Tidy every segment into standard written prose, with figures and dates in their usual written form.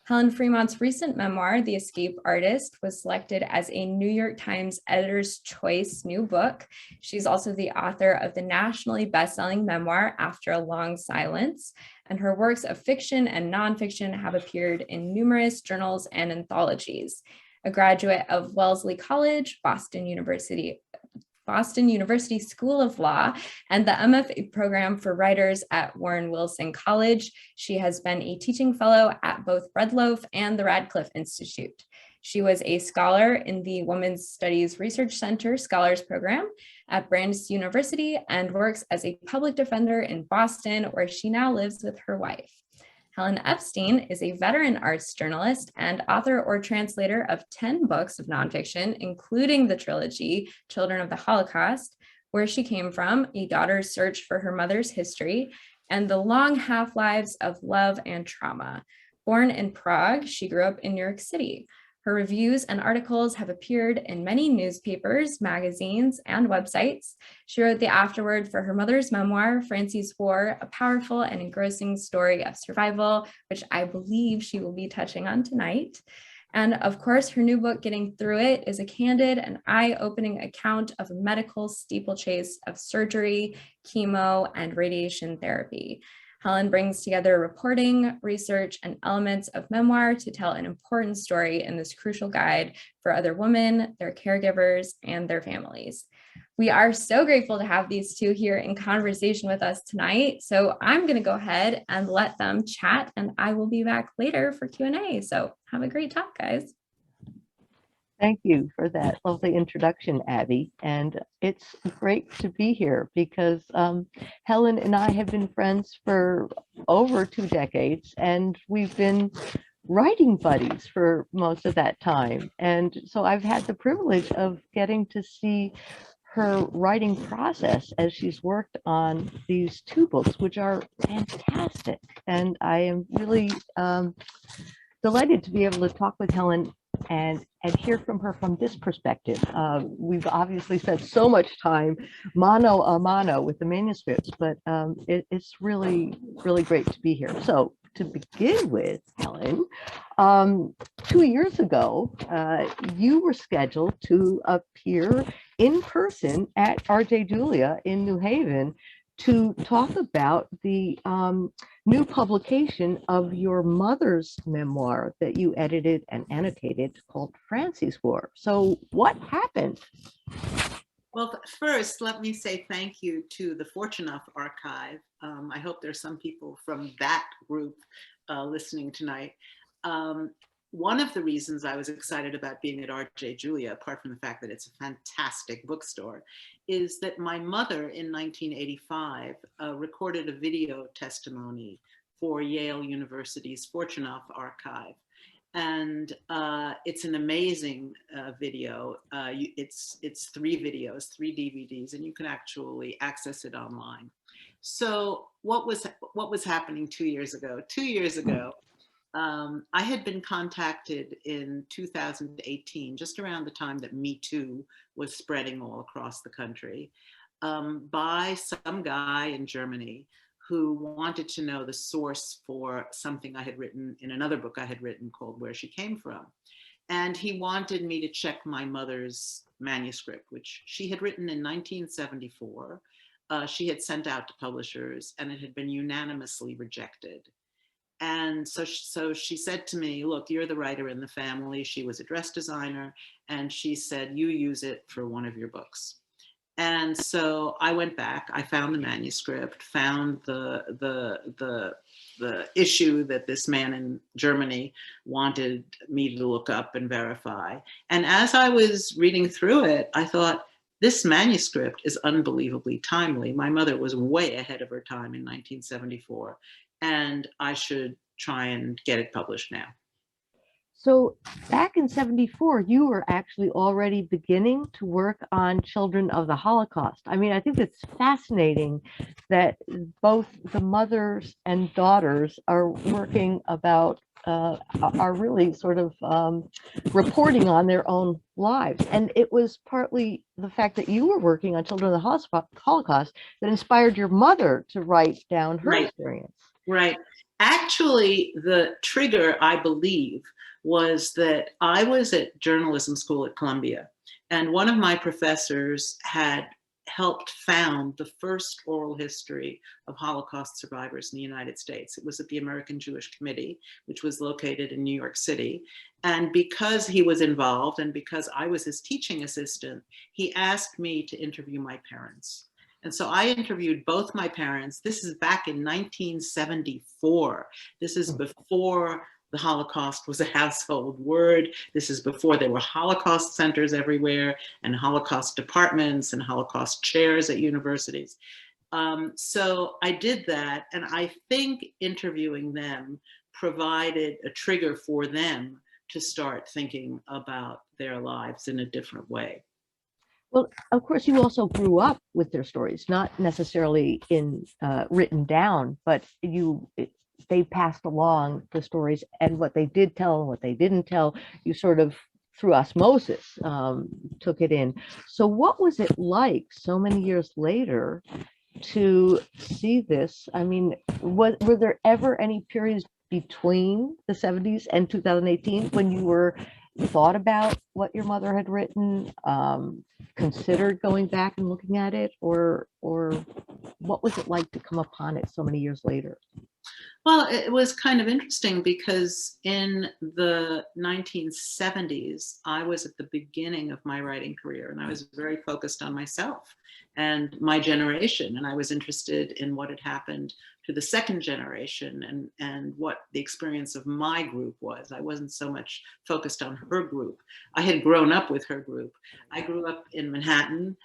Helen Fremont's recent memoir, The Escape Artist, was selected as a New York Times Editor's Choice new book. She's also the author of the nationally best-selling memoir, After a Long Silence, and her works of fiction and nonfiction have appeared in numerous journals and anthologies. A graduate of Wellesley College, Boston University School of Law, and the MFA program for writers at Warren Wilson College. She has been a teaching fellow at both Red Loaf and the Radcliffe Institute. She was a scholar in the Women's Studies Research Center Scholars Program at Brandeis University and works as a public defender in Boston, where she now lives with her wife. Helen Epstein is a veteran arts journalist and author or translator of 10 books of nonfiction, including the trilogy Children of the Holocaust, Where She Came From, A Daughter's Search for Her Mother's History, and The Long Half-Lives of Love and Trauma. Born in Prague, she grew up in New York City. Her reviews and articles have appeared in many newspapers, magazines, and websites. She wrote the afterword for her mother's memoir, Franci's War, a powerful and engrossing story of survival, which I believe she will be touching on tonight. And of course, her new book, Getting Through It, is a candid and eye-opening account of a medical steeplechase of surgery, chemo, and radiation therapy. Helen brings together reporting, research, and elements of memoir to tell an important story in this crucial guide for other women, their caregivers, and their families. We are so grateful to have these two here in conversation with us tonight. So I'm going to go ahead and let them chat, and I will be back later for Q&A. So have a great talk, guys. Thank you for that lovely introduction, Abby. And it's great to be here because Helen and I have been friends for over 2 decades, and we've been writing buddies for most of that time. And so I've had the privilege of getting to see her writing process as she's worked on these 2 books, which are fantastic. And I am really delighted to be able to talk with Helen and hear from her from this perspective. We've obviously spent so much time mano a mano with the manuscripts, but it's really, really great to be here. So to begin with, Helen, 2 years ago, you were scheduled to appear in person at RJ Julia in New Haven to talk about the new publication of your mother's memoir that you edited and annotated called Francis War. So what happened? Well, first, let me say thank you to the Fortunoff Archive. I hope there's some people from that group listening tonight. One of the reasons I was excited about being at RJ Julia, apart from the fact that it's a fantastic bookstore, is that my mother in 1985 recorded a video testimony for Yale University's Fortunoff Archive. And it's an amazing video. It's 3 videos, 3 DVDs, and you can actually access it online. So what was happening 2 years ago? 2 years ago, I had been contacted in 2018, just around the time that Me Too was spreading all across the country, by some guy in Germany who wanted to know the source for something I had written in another book I had written called Where She Came From. And he wanted me to check my mother's manuscript, which she had written in 1974. She had sent out to publishers, and it had been unanimously rejected. And so she said to me, look, you're the writer in the family. She was a dress designer. And she said, you use it for one of your books. And so I went back, I found the manuscript, found the issue that this man in Germany wanted me to look up and verify. And as I was reading through it, I thought, this manuscript is unbelievably timely. My mother was way ahead of her time in 1974, and I should try and get it published now. So back in 74, you were actually already beginning to work on Children of the Holocaust. I mean, I think it's fascinating that both the mothers and daughters are working about, are really sort of reporting on their own lives. And it was partly the fact that you were working on Children of the Holocaust that inspired your mother to write down her experience. Right. Actually, the trigger, I believe, was that I was at journalism school at Columbia, and one of my professors had helped found the first oral history of Holocaust survivors in the United States. It was at the American Jewish Committee, which was located in New York City. And because he was involved and because I was his teaching assistant, he asked me to interview my parents. And so I interviewed both my parents. This is back in 1974. This is before the Holocaust was a household word. This is before there were Holocaust centers everywhere and Holocaust departments and Holocaust chairs at universities. So I did that. And I think interviewing them provided a trigger for them to start thinking about their lives in a different way. Well, of course, you also grew up with their stories, not necessarily in written down, but they passed along the stories, and what they did tell and what they didn't tell, you sort of through osmosis took it in. So what was it like so many years later to see this? I mean, were there ever any periods between the 70s and 2018 when you were thought about what your mother had written, considered going back and looking at it, or what was it like to come upon it so many years later? Well, it was kind of interesting because in the 1970s, I was at the beginning of my writing career, and I was very focused on myself and my generation. And I was interested in what had happened to the second generation and what the experience of my group was. I wasn't so much focused on her group. I had grown up with her group. I grew up in Manhattan,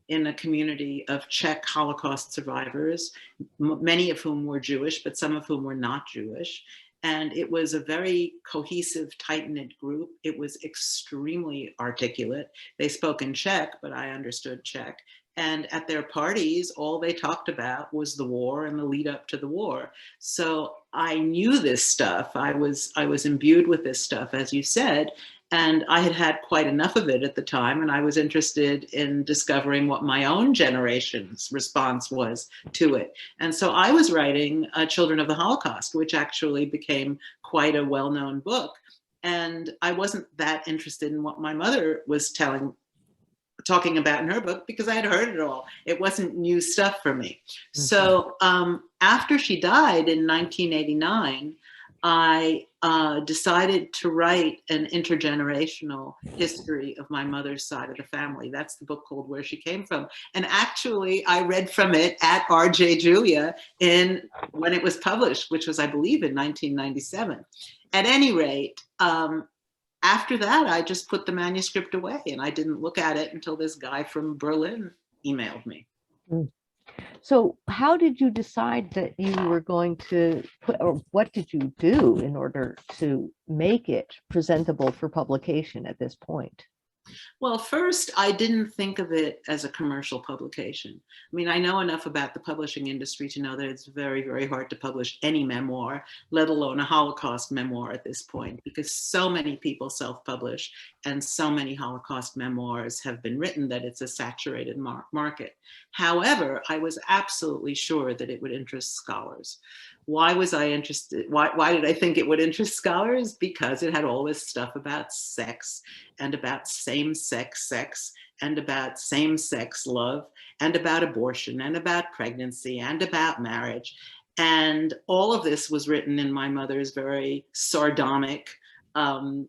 in a community of Czech Holocaust survivors, many of whom were Jewish, but some of whom were not Jewish. And it was a very cohesive, tight-knit group. It was extremely articulate. They spoke in Czech, but I understood Czech. And at their parties, all they talked about was the war and the lead up to the war. So I knew this stuff. I was imbued with this stuff, as you said. And I had quite enough of it at the time, and I was interested in discovering what my own generation's response was to it. And so I was writing Children of the Holocaust, which actually became quite a well-known book. And I wasn't that interested in what my mother was talking about in her book because I had heard it all. It wasn't new stuff for me. Mm-hmm. So after she died in 1989, I decided to write an intergenerational history of my mother's side of the family. That's the book called Where She Came From. And actually, I read from it at RJ Julia when it was published, which was, I believe, in 1997. At any rate, after that, I just put the manuscript away, and I didn't look at it until this guy from Berlin emailed me. So how did you decide that you were going to put, or what did you do in order to make it presentable for publication at this point? Well, first, I didn't think of it as a commercial publication. I mean, I know enough about the publishing industry to know that it's very, very hard to publish any memoir, let alone a Holocaust memoir at this point, because so many people self-publish and so many Holocaust memoirs have been written that it's a saturated market. However, I was absolutely sure that it would interest scholars. Why was I interested? Why did I think it would interest scholars? Because it had all this stuff about sex and about same-sex sex and about same-sex love and about abortion and about pregnancy and about marriage. And all of this was written in my mother's very sardonic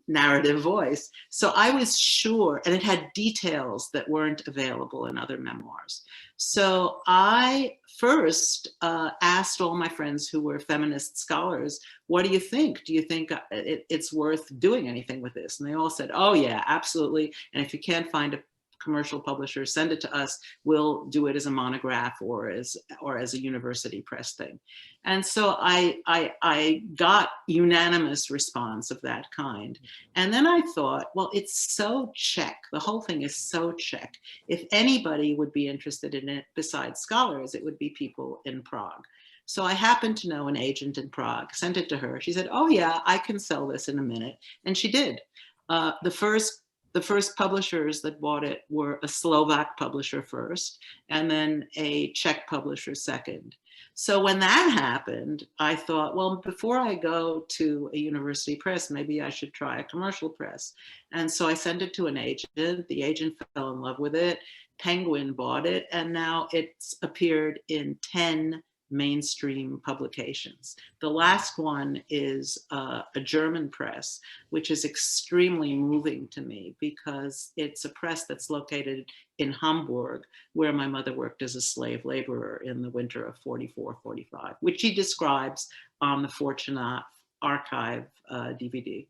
narrative voice. So I was sure, and it had details that weren't available in other memoirs. So I first asked all my friends who were feminist scholars, what do you think? Do you think it's worth doing anything with this? And they all said, oh yeah, absolutely. And if you can't find a commercial publisher, send it to us. We'll do it as a monograph or as a university press thing. And so I got unanimous response of that kind. And then I thought, well, it's so Czech. The whole thing is so Czech. If anybody would be interested in it besides scholars, it would be people in Prague. So I happened to know an agent in Prague, sent it to her. She said, oh yeah, I can sell this in a minute. And she did. The first publishers that bought it were a Slovak publisher first, and then a Czech publisher second. So when that happened, I thought, well, before I go to a university press, maybe I should try a commercial press. And so I sent it to an agent. The agent fell in love with it. Penguin bought it, and now it's appeared in 10 mainstream publications. The last one is a German press, which is extremely moving to me because it's a press that's located in Hamburg, where my mother worked as a slave laborer in the winter of 44, 45, which she describes on the Fortunat archive DVD.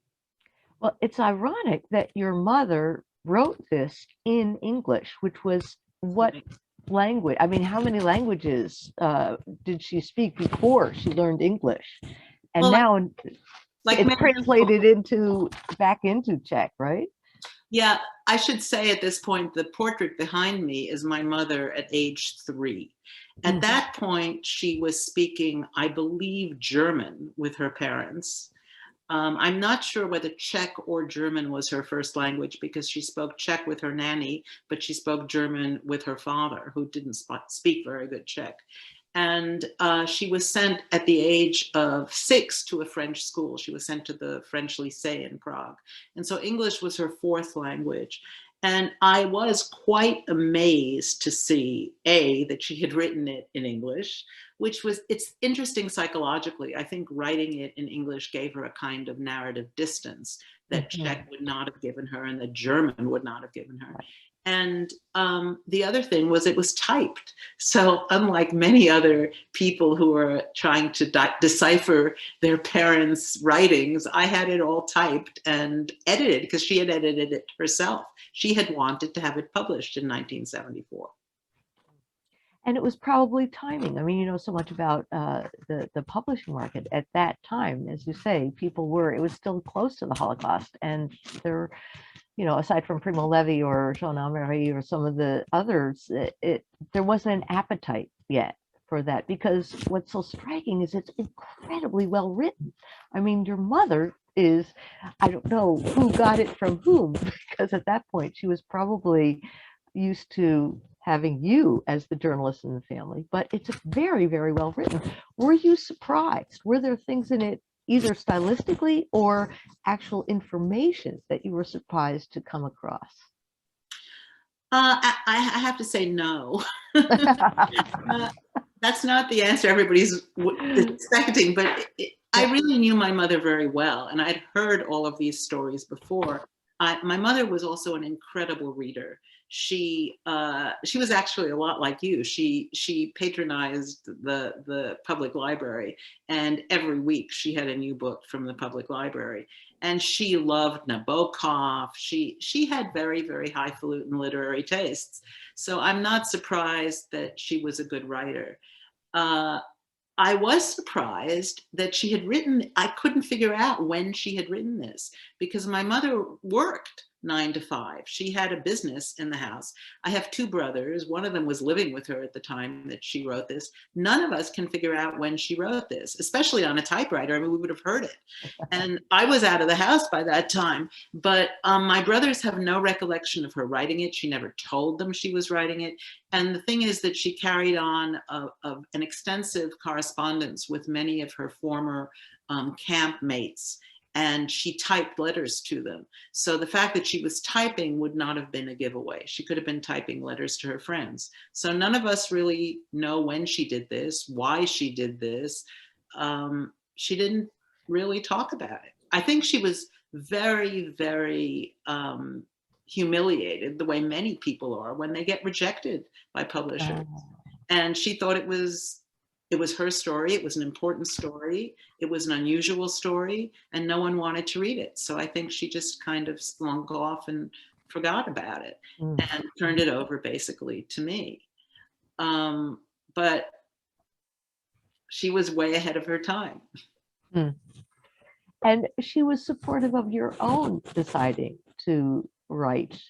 Well, it's ironic that your mother wrote this in English, which was what language? I mean, how many languages did she speak before she learned English? And well, now like it's translated back into Czech, right? Yeah, I should say at this point, the portrait behind me is my mother at age 3. At that point, she was speaking, I believe, German with her parents. I'm not sure whether Czech or German was her first language, because she spoke Czech with her nanny, but she spoke German with her father, who didn't speak very good Czech. And she was sent at the age of 6 to a French school. She was sent to the French Lycée in Prague. And so English was her 4th language. And I was quite amazed to see, A, that she had written it in English, which was, it's interesting psychologically. I think writing it in English gave her a kind of narrative distance that Czech would not have given her and that German would not have given her. And the other thing was it was typed. So unlike many other people who are trying to decipher their parents' writings, I had it all typed and edited because she had edited it herself. She had wanted to have it published in 1974. And it was probably timing. I mean, you know so much about the publishing market at that time. As you say, it was still close to the Holocaust. And there, you know, aside from Primo Levi or Jean Amery or some of the others, there wasn't an appetite yet for that, because what's so striking is it's incredibly well written. I mean, your mother is, I don't know who got it from whom, because at that point she was probably used to having you as the journalist in the family, but it's very, very well written. Were you surprised? Were there things in it, either stylistically or actual information, that you were surprised to come across? I have to say no. That's not the answer everybody's expecting, but I really knew my mother very well, and I'd heard all of these stories before. My mother was also an incredible reader. She was actually a lot like you. She patronized the public library, and every week she had a new book from the public library. And she loved Nabokov. She had very, very highfalutin literary tastes. So I'm not surprised that she was a good writer. I was surprised that she had written, I couldn't figure out when she had written this, because my mother worked 9 to 5. She had a business in the house. I have 2 brothers. One of them was living with her at the time that she wrote this. None of us can figure out when she wrote this, especially on a typewriter. I mean, we would have heard it. And I was out of the house by that time. But my brothers have no recollection of her writing it. She never told them she was writing it. And the thing is that she carried on an extensive correspondence with many of her former camp mates. And she typed letters to them. So the fact that she was typing would not have been a giveaway. She could have been typing letters to her friends. So none of us really know when she did this, why she did this. She didn't really talk about it. I think she was very, very humiliated, the way many people are when they get rejected by publishers. And she thought it was her story. It was an important story. It was an unusual story, and no one wanted to read it. So I think she just kind of slunk off and forgot about it and turned it over basically to me. But she was way ahead of her time. And she was supportive of your own deciding to write,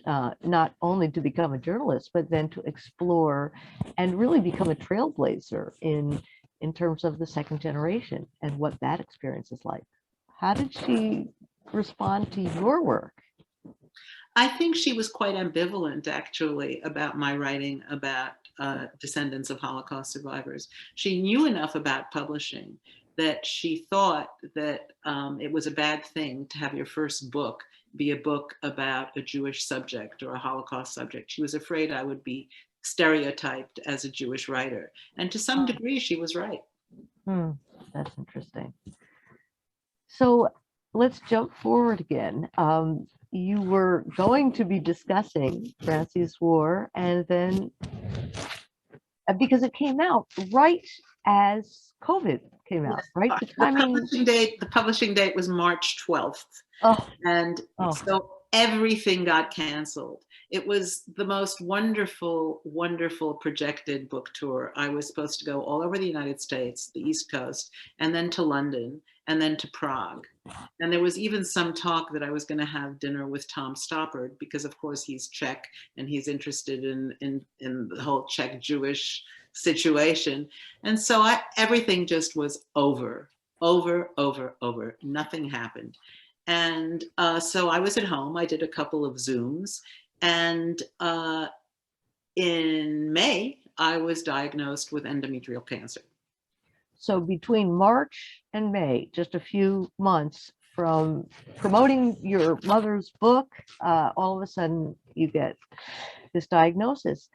not only to become a journalist, but then to explore and really become a trailblazer in terms of the second generation and what that experience is like. How did she respond to your work? I think she was quite ambivalent, actually, about my writing about descendants of Holocaust survivors. She knew enough about publishing that she thought that it was a bad thing to have your first book be a book about a Jewish subject or a Holocaust subject. She was afraid I would be stereotyped as a Jewish writer. And to some degree, she was right. That's interesting. So let's jump forward again. You were going to be discussing Franci's War, and then because it came out right as COVID came out, right? The timing. The publishing date was March 12th. And so everything got canceled. It was the most wonderful, wonderful projected book tour. I was supposed to go all over the United States, the East Coast, and then to London, and then to Prague. And there was even some talk that I was going to have dinner with Tom Stoppard, because of course he's Czech and he's interested in the whole Czech Jewish situation. And so everything just was over. Nothing happened. And so I was at home. I did a couple of Zooms. And in May, I was diagnosed with endometrial cancer. So between March and May, just a few months from promoting your mother's book, all of a sudden you get this diagnosis.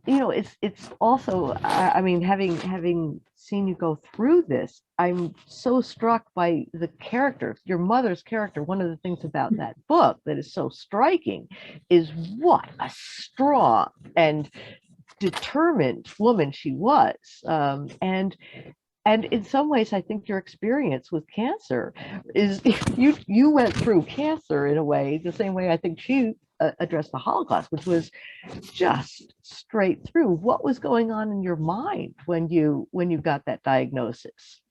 You know, it's also, I mean, having seen you go through this, I'm so struck by the character, your mother's character. One of the things about that book that is so striking is what a strong and determined woman she was. And in some ways, I think your experience with cancer is you went through cancer in a way, the same way I think she addressed the Holocaust, which was just straight through. What was going on in your mind when you got that diagnosis?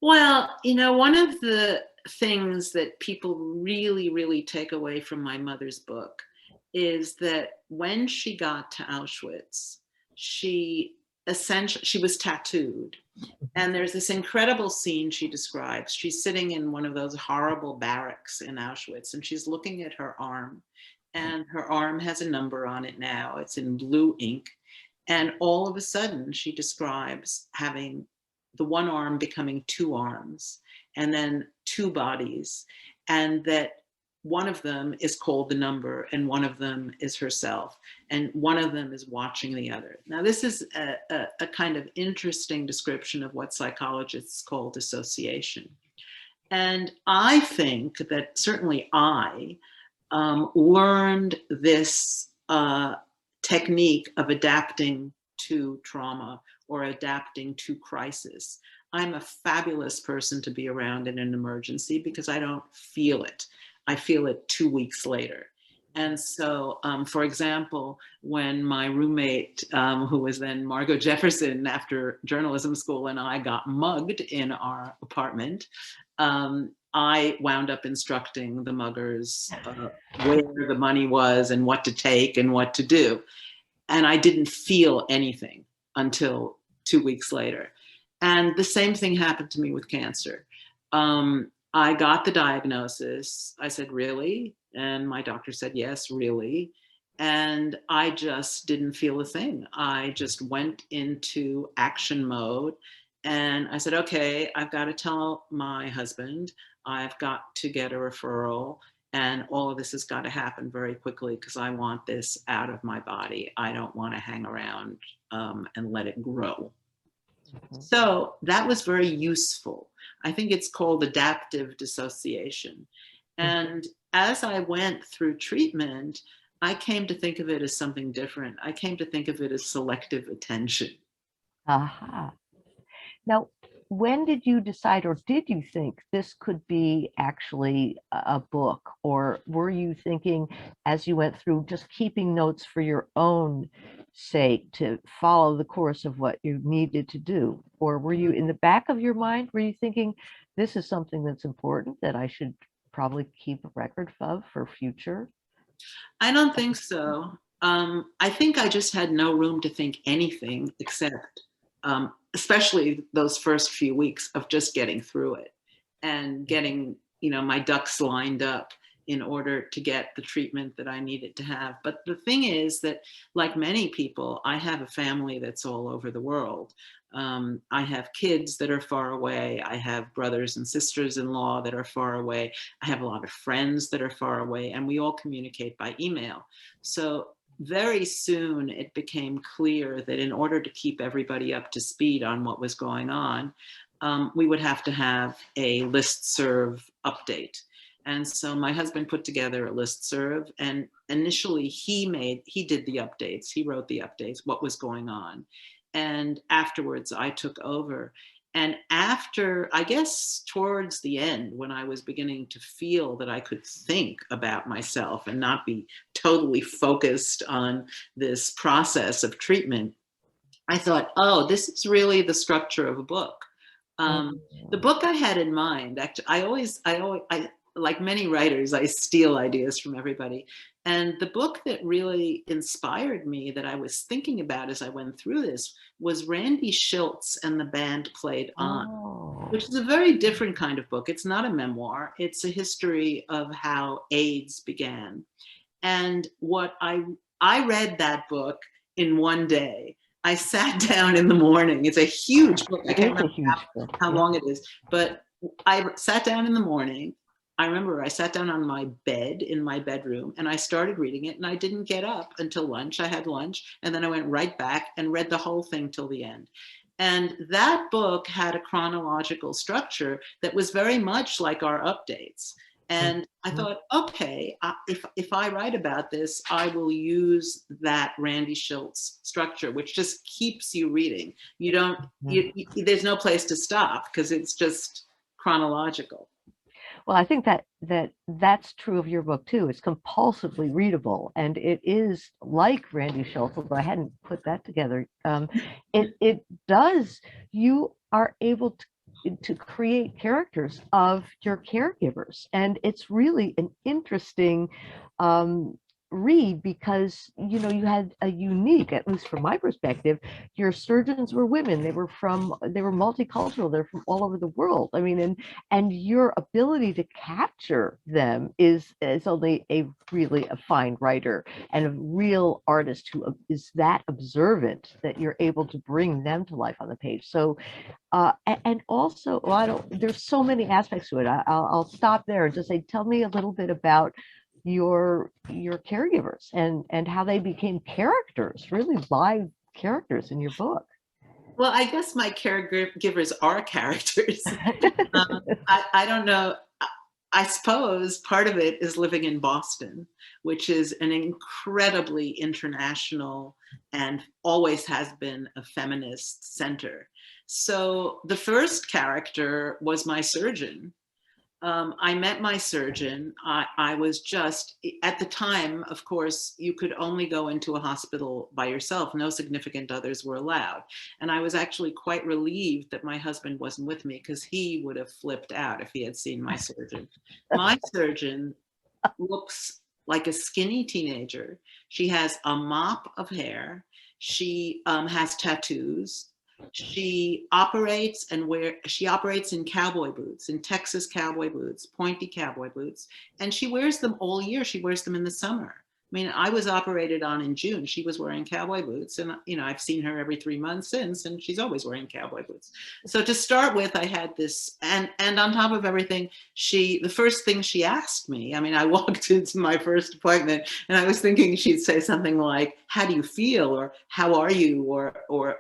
Well, you know, one of the things that people really, really take away from my mother's book is that when she got to Auschwitz, she was tattooed. And there's this incredible scene she describes. She's sitting in one of those horrible barracks in Auschwitz, and she's looking at her arm, and her arm has a number on it now. It's in blue ink. And all of a sudden, she describes having the one arm becoming two arms, and then two bodies, and that one of them is called the number, and one of them is herself, and one of them is watching the other. Now, this is a kind of interesting description of what psychologists call dissociation. And I think that certainly I learned this technique of adapting to trauma or adapting to crisis. I'm a fabulous person to be around in an emergency because I don't feel it. I feel it 2 weeks later. And so, for example, when my roommate, who was then Margot Jefferson after journalism school, and I got mugged in our apartment, I wound up instructing the muggers where the money was and what to take and what to do. And I didn't feel anything until 2 weeks later. And the same thing happened to me with cancer. I got the diagnosis. I said, really? And my doctor said, yes, really. And I just didn't feel a thing. I just went into action mode. And I said, okay, I've got to tell my husband, I've got to get a referral. And all of this has got to happen very quickly because I want this out of my body. I don't want to hang around and let it grow. So that was very useful. I think it's called adaptive dissociation. And as I went through treatment, I came to think of it as something different. I came to think of it as selective attention. Aha. Now, when did you decide, or did you think this could be actually a book? Or were you thinking as you went through just keeping notes for your own sake to follow the course of what you needed to do? Or were you in the back of your mind, were you thinking this is something that's important that I should probably keep a record of for future? I don't think so. I think I just had no room to think anything except especially those first few weeks of just getting through it and getting, you know, my ducks lined up in order to get the treatment that I needed to have. But the thing is that, like many people, I have a family that's all over the world. I have kids that are far away. I have brothers and sisters-in-law that are far away. I have a lot of friends that are far away, and we all communicate by email. So very soon it became clear that in order to keep everybody up to speed on what was going on, we would have to have a listserv update. And so my husband put together a listserv, and initially he did the updates. He wrote the updates, what was going on. And afterwards I took over. And after, I guess towards the end, when I was beginning to feel that I could think about myself and not be totally focused on this process of treatment, I thought, oh, this is really the structure of a book. The book I had in mind, actually, I like many writers, I steal ideas from everybody. And the book that really inspired me, that I was thinking about as I went through this, was Randy Shilts and the Band Played On, which is a very different kind of book. It's not a memoir. It's a history of how AIDS began. And what I read that book in one day. I sat down in the morning. It's a huge book. I can't remember how long it is, but I sat down in the morning. I remember I sat down on my bed in my bedroom and I started reading it, and I didn't get up until lunch. I had lunch and then I went right back and read the whole thing till the end. And that book had a chronological structure that was very much like our updates. And I thought, okay, if I write about this, I will use that Randy Shilts structure, which just keeps you reading. You don't, there's no place to stop because it's just chronological. Well, I think that's true of your book too. It's compulsively readable, and it is like Randy Shilts, although I hadn't put that together. It does. You are able to create characters of your caregivers, and it's really an interesting read because you had a unique, at least from my perspective, your surgeons were women. They were multicultural. They're from all over the world. I mean, and your ability to capture them is only really a fine writer and a real artist who is that observant that you're able to bring them to life on the page. So and also, there's so many aspects to it. I'll stop there and just say, tell me a little bit about your caregivers and how they became characters, really live characters in your book. Well, I guess my caregivers are characters. I don't know. I suppose part of it is living in Boston, which is an incredibly international and always has been a feminist center. So the first character was my surgeon. I met my surgeon. I was just, at the time, of course, you could only go into a hospital by yourself. No significant others were allowed. And I was actually quite relieved that my husband wasn't with me because he would have flipped out if he had seen my surgeon. My surgeon looks like a skinny teenager. She has a mop of hair. She has tattoos. She operates in cowboy boots, in Texas cowboy boots, pointy cowboy boots, and she wears them all year. She wears them in the summer. I mean, I was operated on in June. She was wearing cowboy boots, and I've seen her every 3 months since, and she's always wearing cowboy boots. So to start with, I had this, and on top of everything, the first thing she asked me, I mean, I walked into my first appointment, and I was thinking she'd say something like, "How do you feel?" or "How are you?" or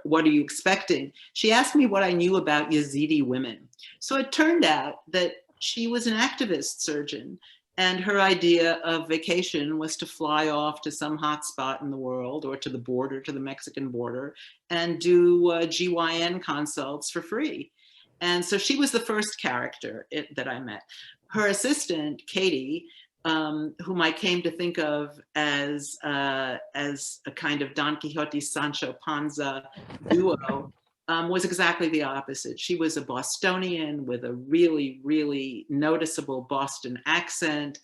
"What are you expecting?" She asked me what I knew about Yazidi women. So it turned out that she was an activist surgeon. And her idea of vacation was to fly off to some hot spot in the world or to the border, to the Mexican border, and do GYN consults for free. And so she was the first character that I met. Her assistant, Katie, whom I came to think of as a kind of Don Quixote, Sancho Panza duo, was exactly the opposite. She was a Bostonian with a really, really noticeable Boston accent.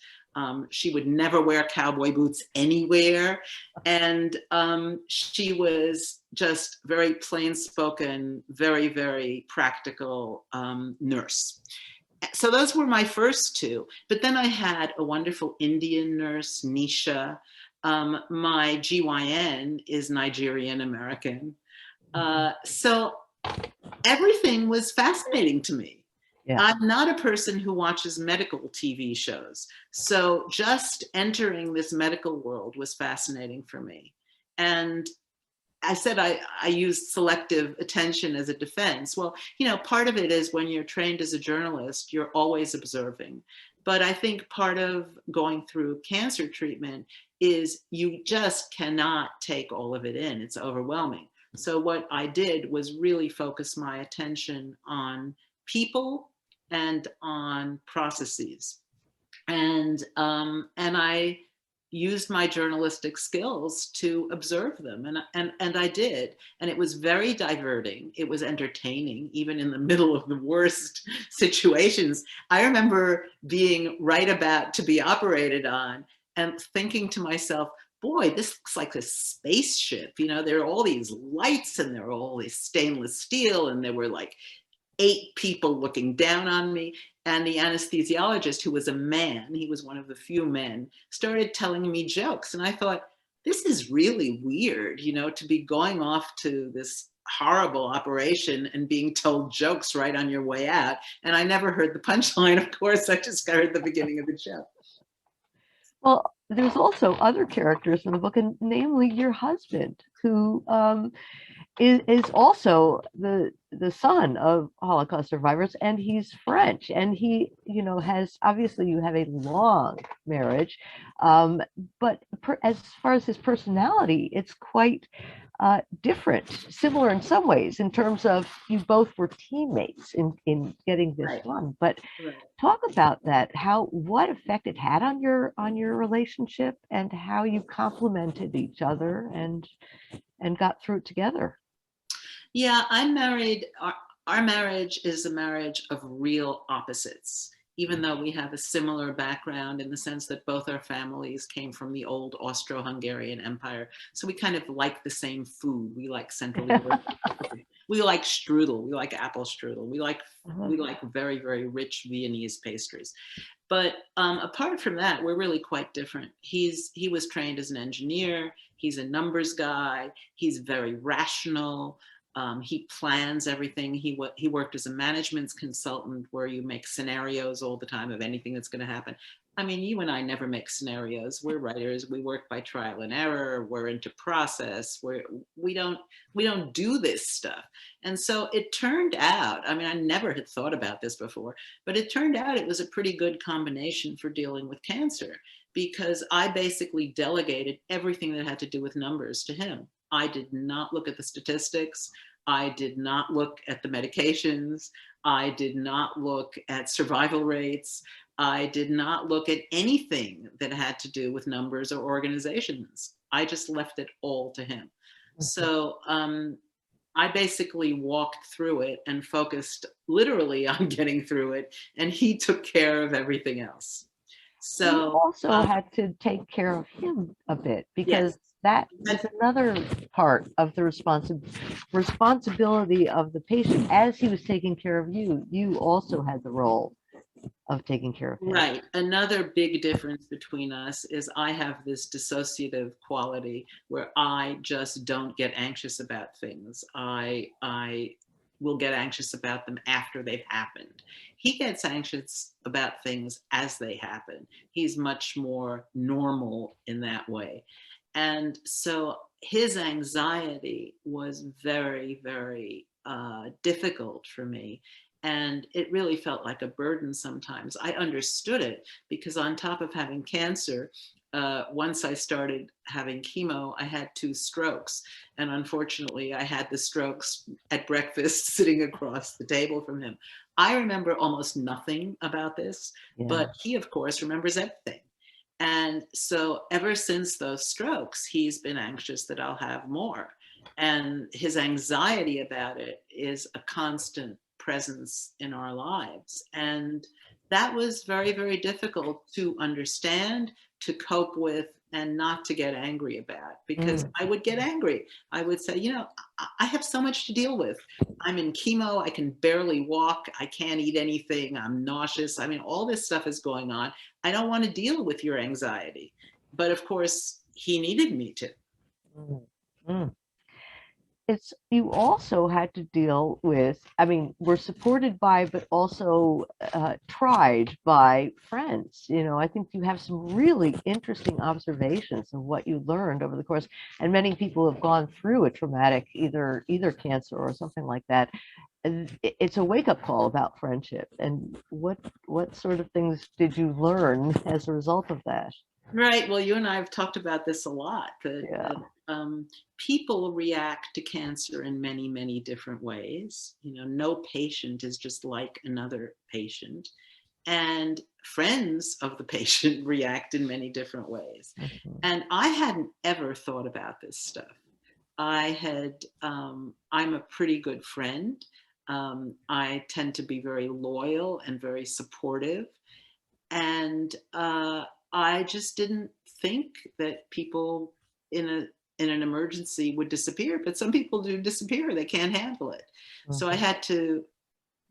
She would never wear cowboy boots anywhere. And she was just very plain spoken, very, very practical nurse. So those were my first two. But then I had a wonderful Indian nurse, Nisha. My GYN is Nigerian American. So everything was fascinating to me. Yeah. I'm not a person who watches medical TV shows. So just entering this medical world was fascinating for me. And I said I used selective attention as a defense. Well, you know, part of it is when you're trained as a journalist, you're always observing. But I think part of going through cancer treatment is you just cannot take all of it in. It's overwhelming. So what I did was really focus my attention on people and on processes. And I used my journalistic skills to observe them, and I did, and it was very diverting. It was entertaining, even in the middle of the worst situations. I remember being right about to be operated on and thinking to myself, boy, this looks like a spaceship. You know, there are all these lights and there are all these stainless steel, and there were like 8 people looking down on me. And the anesthesiologist, who was a man, he was one of the few men, started telling me jokes. And I thought, this is really weird, you know, to be going off to this horrible operation and being told jokes right on your way out. And I never heard the punchline, of course. I just heard the beginning of the joke. Well, there's also other characters in the book, and namely your husband, who is also the son of Holocaust survivors, and he's French, and he, you know, has, obviously you have a long marriage, but as far as his personality, it's quite different, similar in some ways, in terms of you both were teammates in getting this Right. done. But Right. talk about that, what effect it had on your relationship, and how you complemented each other and got through it together. Yeah, I'm married. Our marriage is a marriage of real opposites, even though we have a similar background in the sense that both our families came from the old Austro-Hungarian Empire. So we kind of like the same food. We like Central Europe. We like strudel. We like apple strudel. We like very, very rich Viennese pastries. But apart from that, we're really quite different. He was trained as an engineer. He's a numbers guy. He's very rational. He plans everything. He worked as a management consultant, where you make scenarios all the time of anything that's going to happen. I mean, you and I never make scenarios. We're writers. We work by trial and error. We're into process. We don't do this stuff. And so it turned out, I mean, I never had thought about this before, but it turned out it was a pretty good combination for dealing with cancer, because I basically delegated everything that had to do with numbers to him. I did not look at the statistics. I did not look at the medications. I did not look at survival rates. I did not look at anything that had to do with numbers or organizations. I just left it all to him. So I basically walked through it and focused literally on getting through it, and he took care of everything else. So you also had to take care of him a bit, because yes. that is another part of the responsibility of the patient. As he was taking care of you, you also had the role of taking care of him. Right. Another big difference between us is I have this dissociative quality where I just don't get anxious about things. I will get anxious about them after they've happened. He gets anxious about things as they happen. He's much more normal in that way. And so his anxiety was very, very difficult for me. And it really felt like a burden sometimes. I understood it, because on top of having cancer, once I started having chemo, I had 2 strokes. And unfortunately, I had the strokes at breakfast sitting across the table from him. I remember almost nothing about this, but he, of course, remembers everything. And so ever since those strokes, he's been anxious that I'll have more. And his anxiety about it is a constant presence in our lives. And that was very, very difficult to understand, to cope with and not to get angry about, because I would get angry. I would say, you know, I have so much to deal with. I'm in chemo. I can barely walk. I can't eat anything. I'm nauseous. I mean, all this stuff is going on. I don't want to deal with your anxiety. But of course, he needed me to. Mm. It's, you also had to deal with, I mean, we're supported by, but also tried by friends. You know, I think you have some really interesting observations of what you learned over the course. And many people have gone through a traumatic, either cancer or something like that. And it's a wake-up call about friendship. And what sort of things did you learn as a result of that? Right. Well, you and I have talked about this a lot, that people react to cancer in many, many different ways. You know, no patient is just like another patient. And friends of the patient react in many different ways. And I hadn't ever thought about this stuff. I'm a pretty good friend. I tend to be very loyal and very supportive. And I just didn't think that people in an emergency would disappear, but some people do disappear. They can't handle it. So I had to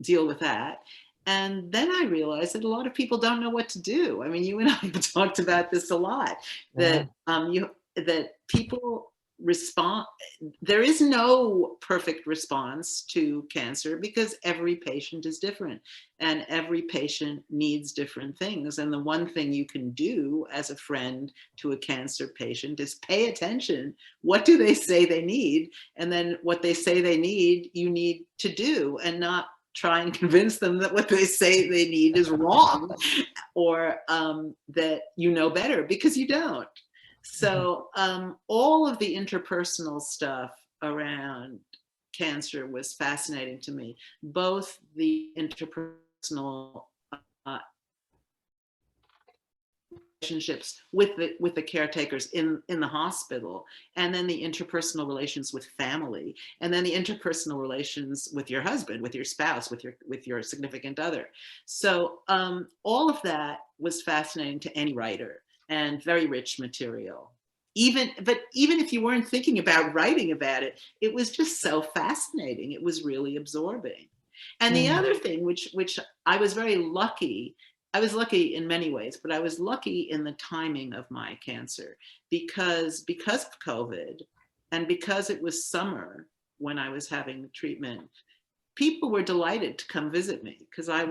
deal with that. And then I realized that a lot of people don't know what to do. I mean, you and I have talked about this a lot, that that people respond. There is no perfect response to cancer because every patient is different and every patient needs different things. And the one thing you can do as a friend to a cancer patient is pay attention. What do they say they need? And then what they say they need, you need to do, and not try and convince them that what they say they need is wrong, or that you know better, because you don't. So all of the interpersonal stuff around cancer was fascinating to me, both the interpersonal relationships with the caretakers in the hospital, and then the interpersonal relations with family, and then the interpersonal relations with your husband, with your spouse, with your significant other. So all of that was fascinating to any writer, and very rich material. But even if you weren't thinking about writing about it, it was just so fascinating. It was really absorbing. And the other thing, which I was very lucky, I was lucky in many ways, but I was lucky in the timing of my cancer, because of COVID, and because it was summer when I was having treatment, people were delighted to come visit me, because I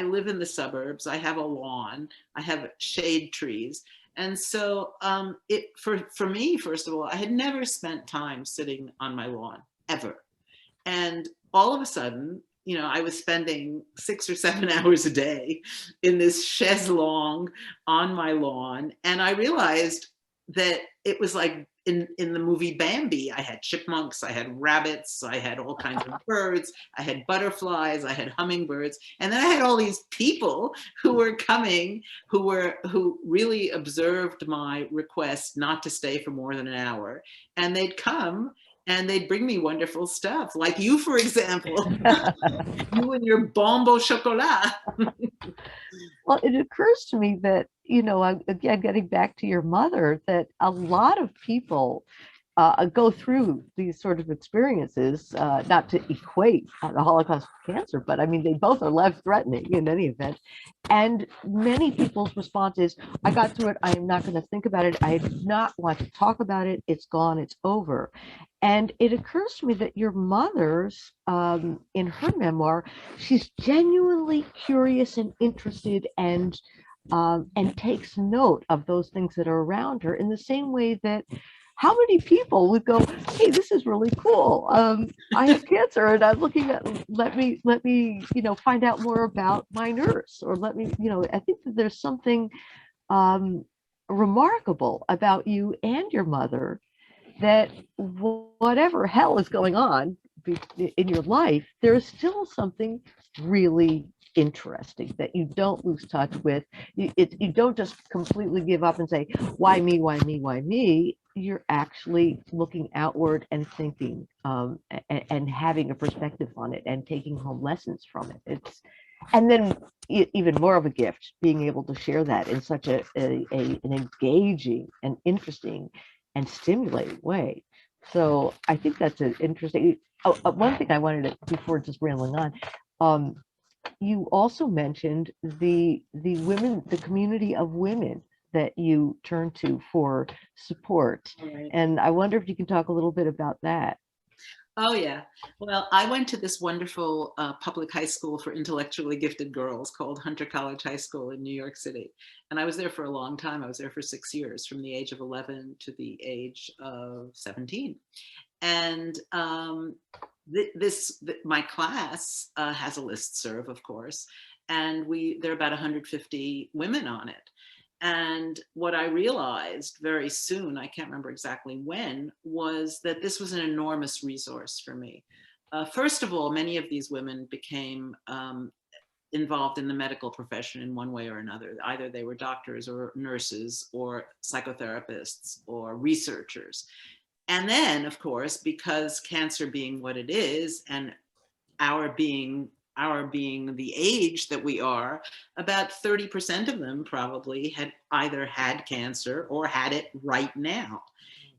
live in the suburbs. I have a lawn. I have shade trees. And so for me, first of all, I had never spent time sitting on my lawn, ever. And all of a sudden, you know, I was spending 6 or 7 hours a day in this chaise longue on my lawn. And I realized that it was like in the movie Bambi. I had chipmunks, I had rabbits, I had all kinds of birds, I had butterflies, I had hummingbirds. And then I had all these people who were coming, who really observed my request not to stay for more than an hour. And they'd come and they'd bring me wonderful stuff, like you, for example. You and your bonbon chocolat. Well, it occurs to me that, you know, again, getting back to your mother, that a lot of people go through these sort of experiences, not to equate the Holocaust with cancer, but I mean, they both are life-threatening in any event. And many people's response is, I got through it, I am not going to think about it, I do not want to talk about it, it's gone, it's over. And it occurs to me that your mother's, in her memoir, she's genuinely curious and interested, and takes note of those things that are around her, in the same way that how many people would go, hey, this is really cool. I have cancer and I'm looking at, let me, you know, find out more about my nurse, or let me, you know, I think that there's something remarkable about you and your mother, that whatever hell is going on in your life, there is still something really interesting that you don't lose touch with. You don't just completely give up and say, why me, why me, why me? You're actually looking outward and thinking, and having a perspective on it, and taking home lessons from it. And then even more of a gift being able to share that in such an engaging and interesting and stimulating way. So I think that's an interesting. One thing I wanted to, before just rambling on, you also mentioned the women, the community of women that you turn to for support, Right. and I wonder if you can talk a little bit about that. Oh, yeah. Well, I went to this wonderful public high school for intellectually gifted girls called Hunter College High School in New York City. And I was there for a long time. I was there for 6 years, from the age of 11 to the age of 17. And my class has a listserv, of course, and there are about 150 women on it. And what I realized very soon, I can't remember exactly when, was that this was an enormous resource for me. First of all, many of these women became involved in the medical profession in one way or another. Either they were doctors or nurses or psychotherapists or researchers. And then, of course, because cancer being what it is, and our being the age that we are, about 30% of them probably had either had cancer or had it right now.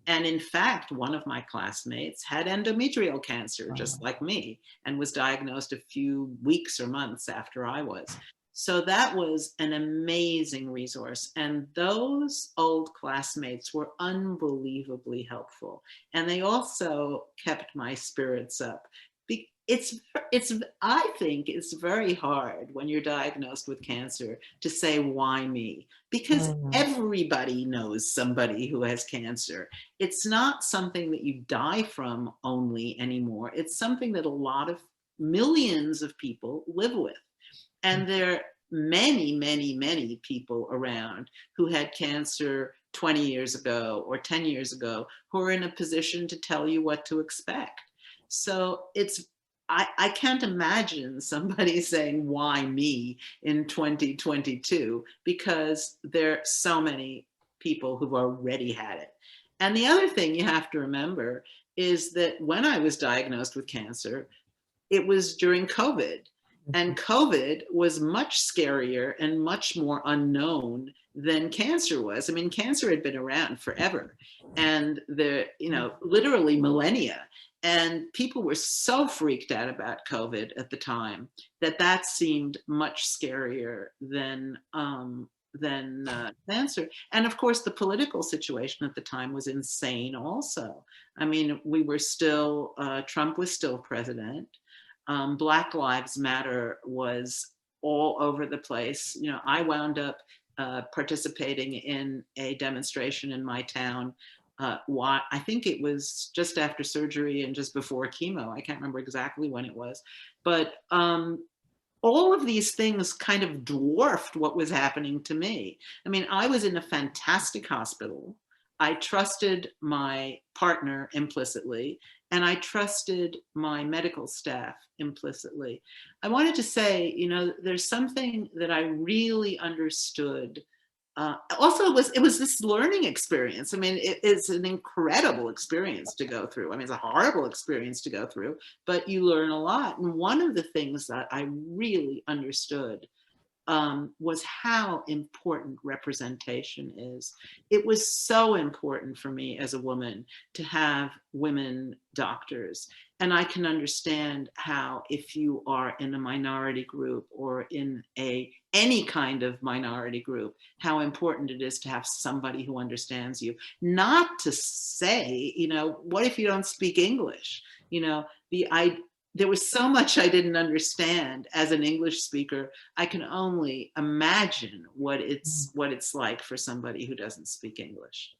And in fact, one of my classmates had endometrial cancer, just like me, and was diagnosed a few weeks or months after I was. So that was an amazing resource. And those old classmates were unbelievably helpful. And they also kept my spirits up. I think it's very hard when you're diagnosed with cancer to say, why me? Because everybody knows somebody who has cancer. It's not something that you die from only anymore. It's something that a lot of millions of people live with. And there are many, many, many people around who had cancer 20 years ago or 10 years ago who are in a position to tell you what to expect. So I can't imagine somebody saying, why me in 2022, because there are so many people who've already had it. And the other thing you have to remember is that when I was diagnosed with cancer, it was during COVID. And COVID was much scarier and much more unknown than cancer was. I mean, cancer had been around forever, and literally millennia. And people were so freaked out about COVID at the time that seemed much scarier than cancer. And of course, the political situation at the time was insane also. I mean, we were still, Trump was still president. Black Lives Matter was all over the place. You know, I wound up participating in a demonstration in my town. I think it was just after surgery and just before chemo. I can't remember exactly when it was, but all of these things kind of dwarfed what was happening to me. I mean, I was in a fantastic hospital. I trusted my partner implicitly, and I trusted my medical staff implicitly. I wanted to say, you know, there's something that I really understood. Also, it was this learning experience. I mean, it's an incredible experience to go through. I mean, it's a horrible experience to go through, but you learn a lot. And one of the things that I really understood was how important representation is. It was so important for me as a woman to have women doctors. And I can understand how, if you are in a minority group or in any kind of minority group, how important it is to have somebody who understands you. Not to say, you know, what if you don't speak English? You know, there was so much I didn't understand as an English speaker. I can only imagine what it's like for somebody who doesn't speak English.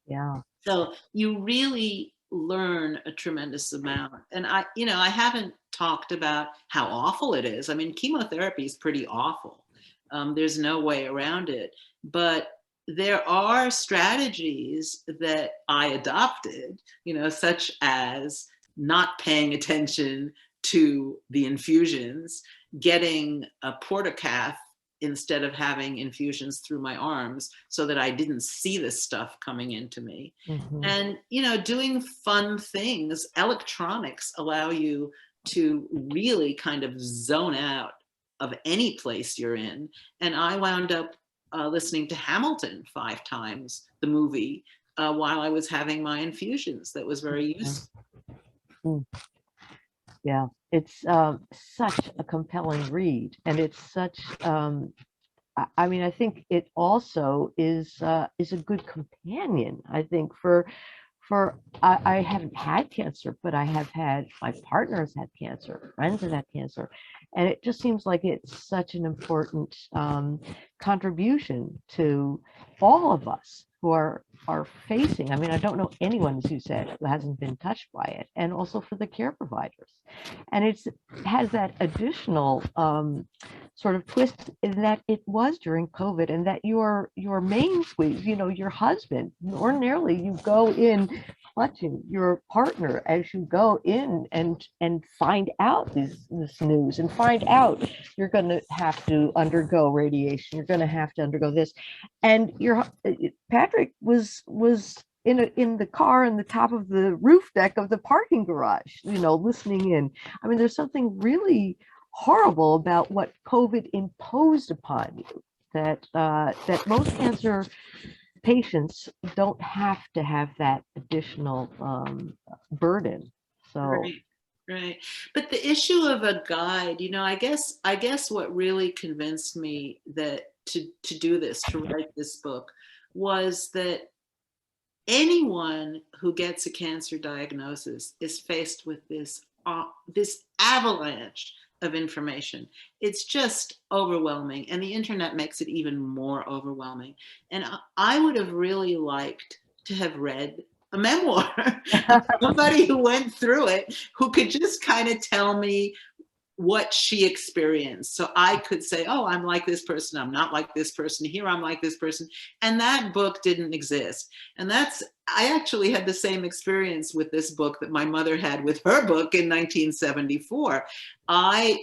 Yeah. So you really learn a tremendous amount. And I haven't talked about how awful it is. I mean, chemotherapy is pretty awful. There's no way around it. But there are strategies that I adopted, you know, such as not paying attention to the infusions, getting a portacath instead of having infusions through my arms so that I didn't see this stuff coming into me. And, you know, doing fun things. Electronics allow you to really kind of zone out of any place you're in. And I wound up listening to Hamilton 5 times, the movie, while I was having my infusions. That was very useful. Mm. Yeah, it's such a compelling read, and it's such. I mean, I think it also is a good companion. I think I haven't had cancer, but I have had, my partner has had cancer, friends have had cancer, and it just seems like it's such an important contribution to all of us who are facing. I mean, I don't know anyone, as you said, who hasn't been touched by it, and also for the care providers. And it has that additional sort of twist in that it was during COVID, and that your main squeeze, you know, your husband, ordinarily you go in clutching your partner as you go in and find out this news, and find out you're going to have to undergo radiation, you're going to have to undergo this, and Patrick was in the car in the top of the roof deck of the parking garage, you know, listening in. I mean, there's something really horrible about what COVID imposed upon you, that that most cancer patients don't have to have that additional burden. So Right, right. But the issue of a guide, you know, I guess what really convinced me that to do this, to write this book, was that anyone who gets a cancer diagnosis is faced with this avalanche of information. It's just overwhelming, and the internet makes it even more overwhelming. And I would have really liked to have read a memoir of somebody who went through it, who could just kind of tell me what she experienced. So I could say, oh, I'm like this person, I'm not like this person, here I'm like this person. And that book didn't exist. And I actually had the same experience with this book that my mother had with her book in 1974. I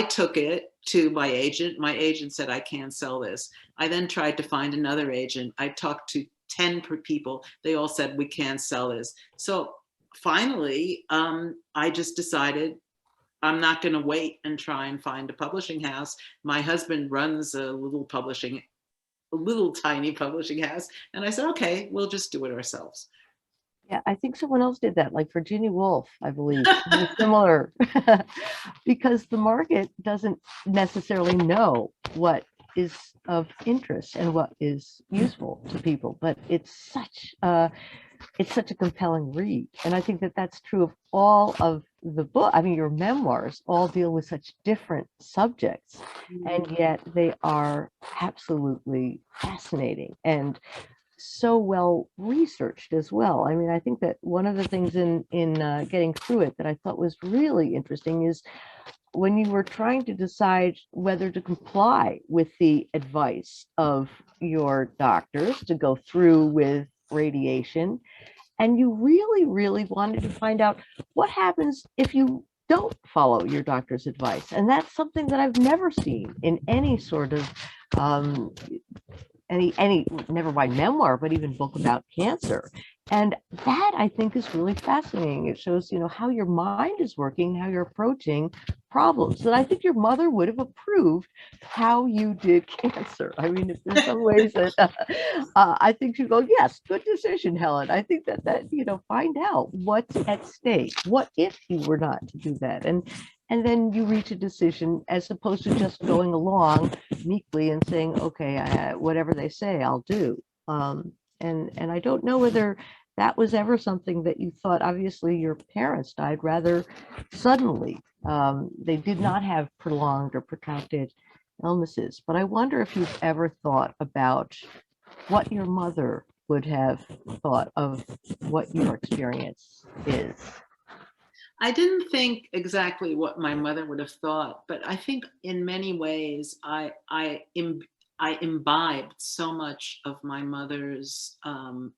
took it to my agent. My agent said, I can't sell this. I then tried to find another agent. I talked to 10 people. They all said, we can't sell this. So finally, I just decided I'm not going to wait and try and find a publishing house. My husband runs a little tiny publishing house. And I said, okay, we'll just do it ourselves. yeah, I think someone else did that, like Virginia Woolf, I believe, similar, because the market doesn't necessarily know what is of interest and what is useful to people, but it's such a compelling read. And I think that that's true of all of the book. I mean, your memoirs all deal with such different subjects, and yet they are absolutely fascinating and so well researched as well. I mean, I think that one of the things in getting through it that I thought was really interesting is when you were trying to decide whether to comply with the advice of your doctors to go through with radiation, and you really, really wanted to find out what happens if you don't follow your doctor's advice. And that's something that I've never seen in any sort of never mind memoir, but even book about cancer. And that, I think, is really fascinating. It shows, you know, how your mind is working, how you're approaching problems. And I think your mother would have approved how you did cancer. I mean, in some ways that I think she'd go, yes, good decision, Helen. I think that, you know, find out what's at stake. What if you were not to do that? And then you reach a decision, as opposed to just going along meekly and saying, okay, whatever they say, I'll do. And I don't know whether that was ever something that you thought. Obviously, your parents died rather suddenly. They did not have prolonged or protracted illnesses. But I wonder if you've ever thought about what your mother would have thought of what your experience is. I didn't think exactly what my mother would have thought, but I think in many ways I imbibed so much of my mother's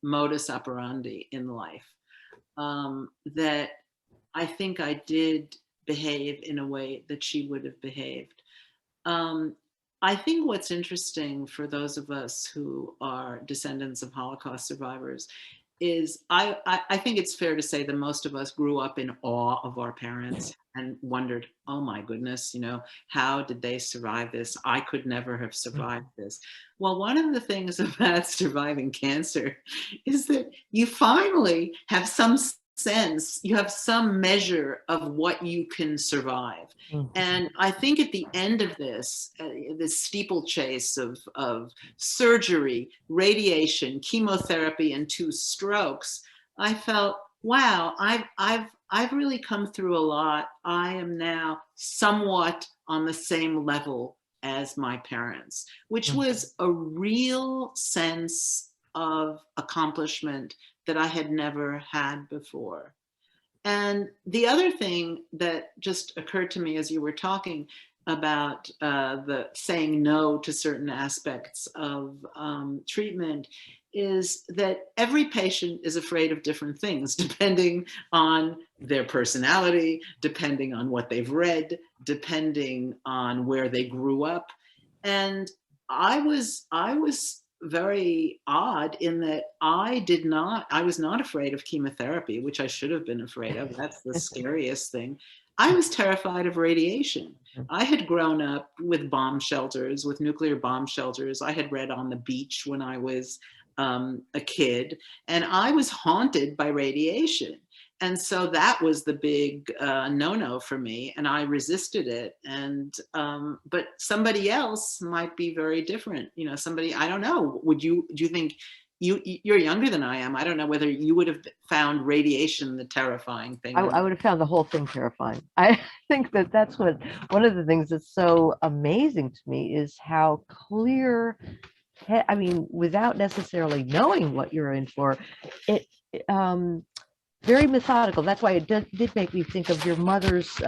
modus operandi in life that I think I did behave in a way that she would have behaved. I think what's interesting for those of us who are descendants of Holocaust survivors, is I think it's fair to say that most of us grew up in awe of our parents and wondered, oh my goodness, how did they survive this? I could never have survived this. Well, one of the things about surviving cancer is that you finally have some sense, you have some measure of what you can survive. And I think at the end of this steeplechase of surgery, radiation, chemotherapy, and 2 strokes, I felt, wow, I've really come through a lot. I am now somewhat on the same level as my parents, which was a real sense of accomplishment that I had never had before. And the other thing that just occurred to me as you were talking about the saying no to certain aspects of treatment is that every patient is afraid of different things, depending on their personality, depending on what they've read, depending on where they grew up. And I was very odd in that I was not afraid of chemotherapy, which I should have been afraid of. That's the scariest thing. I was terrified of radiation. I had grown up with bomb shelters, with nuclear bomb shelters. I had read On the Beach when I was a kid, and I was haunted by radiation. And so that was the big no-no for me, and I resisted it. And but somebody else might be very different. Somebody, I don't know. Do you think you're younger than I am? I don't know whether you would have found radiation the terrifying thing. I would have found the whole thing terrifying. I think that's one of the things that's so amazing to me is how clear. I mean, without necessarily knowing what you're in for, it. Very methodical. That's why it did make me think of your mother's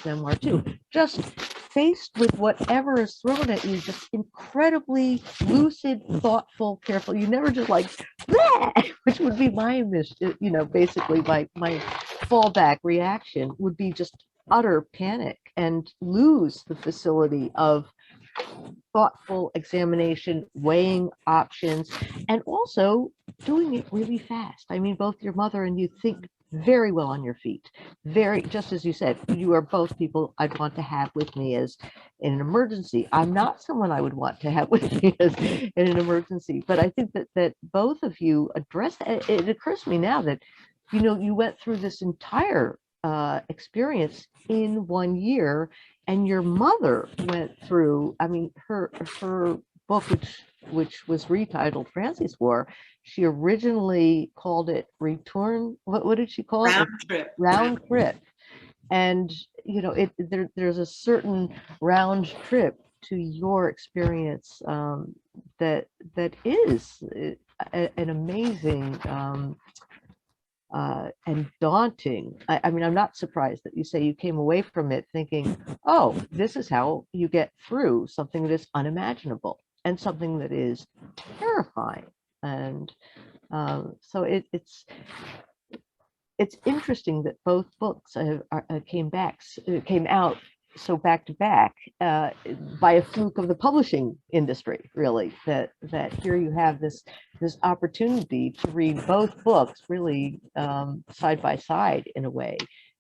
memoir too. Just faced with whatever is thrown at you, just incredibly lucid, thoughtful, careful. You never just like, bleh! Which would be my basically my fallback reaction would be just utter panic and lose the facility of thoughtful examination, weighing options, and also doing it really fast. I mean, both your mother and you think very well on your feet. Just as you said, you are both people I'd want to have with me as in an emergency. I'm not someone I would want to have with me as in an emergency, but I think that both of you address it. Occurs to me now that, you went through this entire experience in 1 year, and your mother went through, I mean, her book, which was retitled Francis War, she originally called it Return. What did she call it? Round trip. And there's a certain round trip to your experience that is an amazing and daunting. I mean, I'm not surprised that you say you came away from it thinking, oh, this is how you get through something that is unimaginable and something that is terrifying. And so it's interesting that both books came out so back to back by a fluke of the publishing industry, really, that here you have this opportunity to read both books really side by side in a way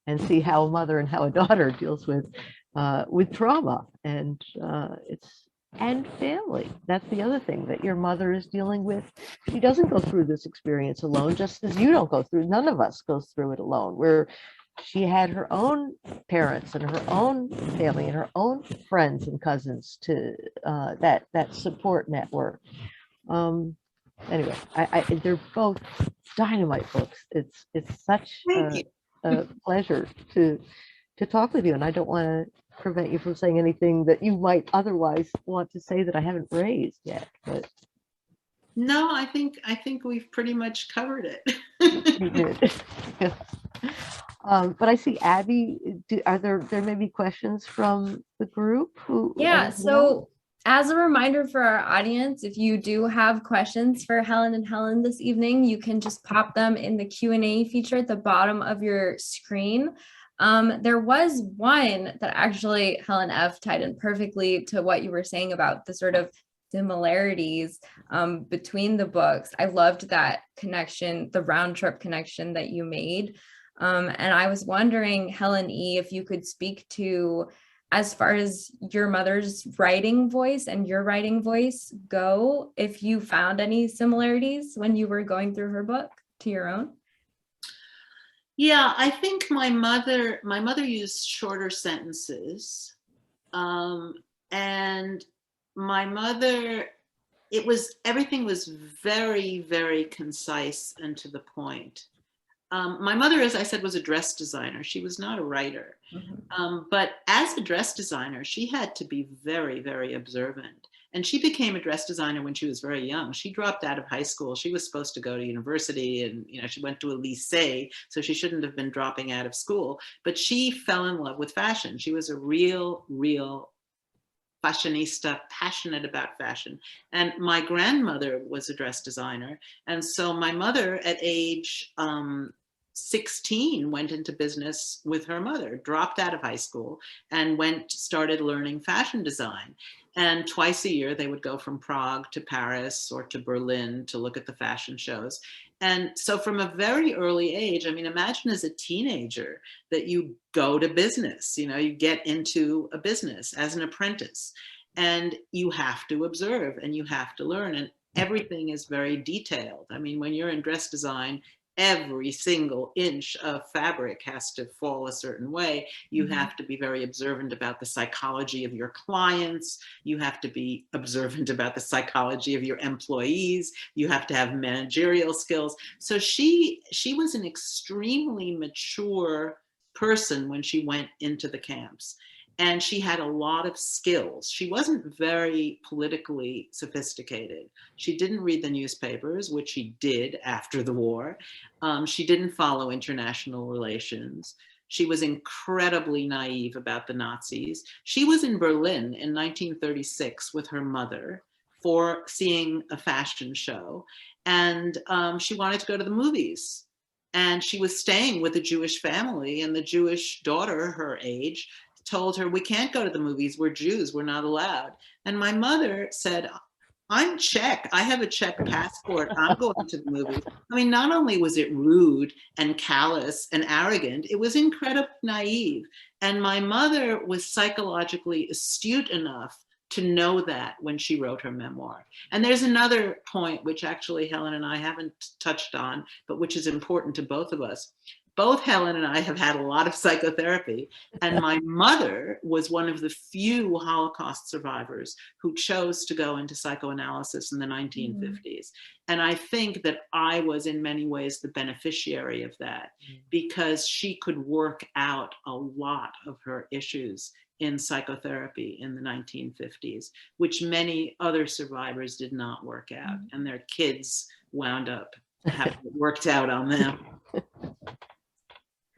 and see how a mother and how a daughter deals with trauma and family. That's the other thing that your mother is dealing with. She doesn't go through this experience alone, just as you don't go through. None of us goes through it alone. She had her own parents and her own family and her own friends and cousins to that support network. Anyway, they're both dynamite books. It's such a pleasure to talk with you, and I don't want to prevent you from saying anything that you might otherwise want to say that I haven't raised yet. But no, I think we've pretty much covered it. you did. But I see Abby. Are there maybe questions from the group? Yeah. So as a reminder for our audience, if you do have questions for Helen and Helen this evening, you can just pop them in the Q&A feature at the bottom of your screen. There was one that actually, Helen F, tied in perfectly to what you were saying about the sort of similarities between the books. I loved that connection, the round trip connection that you made. And I was wondering, Helen E., if you could speak to, as far as your mother's writing voice and your writing voice go, if you found any similarities when you were going through her book to your own? Yeah, I think my mother used shorter sentences. And my mother, everything was very, very concise and to the point. My mother, as I said, was a dress designer. She was not a writer. But as a dress designer, she had to be very, very observant. And she became a dress designer when she was very young. She dropped out of high school. She was supposed to go to university, and she went to a lycée, so she shouldn't have been dropping out of school. But she fell in love with fashion. She was a real fashionista, passionate about fashion. And my grandmother was a dress designer. And so my mother at age 16 went into business with her mother, dropped out of high school, and started learning fashion design. And twice a year, they would go from Prague to Paris or to Berlin to look at the fashion shows. And so from a very early age, I mean, imagine as a teenager that you go to business, you get into a business as an apprentice, and you have to observe and you have to learn, and everything is very detailed. I mean, when you're in dress design, every single inch of fabric has to fall a certain way. You have to be very observant about the psychology of your clients. You have to be observant about the psychology of your employees. You have to have managerial skills. So she was an extremely mature person when she went into the camps. And she had a lot of skills. She wasn't very politically sophisticated. She didn't read the newspapers, which she did after the war. She didn't follow international relations. She was incredibly naive about the Nazis. She was in Berlin in 1936 with her mother for seeing a fashion show. And she wanted to go to the movies. And she was staying with a Jewish family, and the Jewish daughter, her age, told her, "We can't go to the movies. We're Jews. We're not allowed." And my mother said, "I'm Czech. I have a Czech passport. I'm going to the movies." I mean, not only was it rude and callous and arrogant, it was incredibly naive. And my mother was psychologically astute enough to know that when she wrote her memoir. And there's another point, which actually Helen and I haven't touched on, but which is important to both of us. Both Helen and I have had a lot of psychotherapy, and my mother was one of the few Holocaust survivors who chose to go into psychoanalysis in the 1950s. And I think that I was in many ways the beneficiary of that, because she could work out a lot of her issues in psychotherapy in the 1950s, which many other survivors did not work out, and their kids wound up having it worked out on them.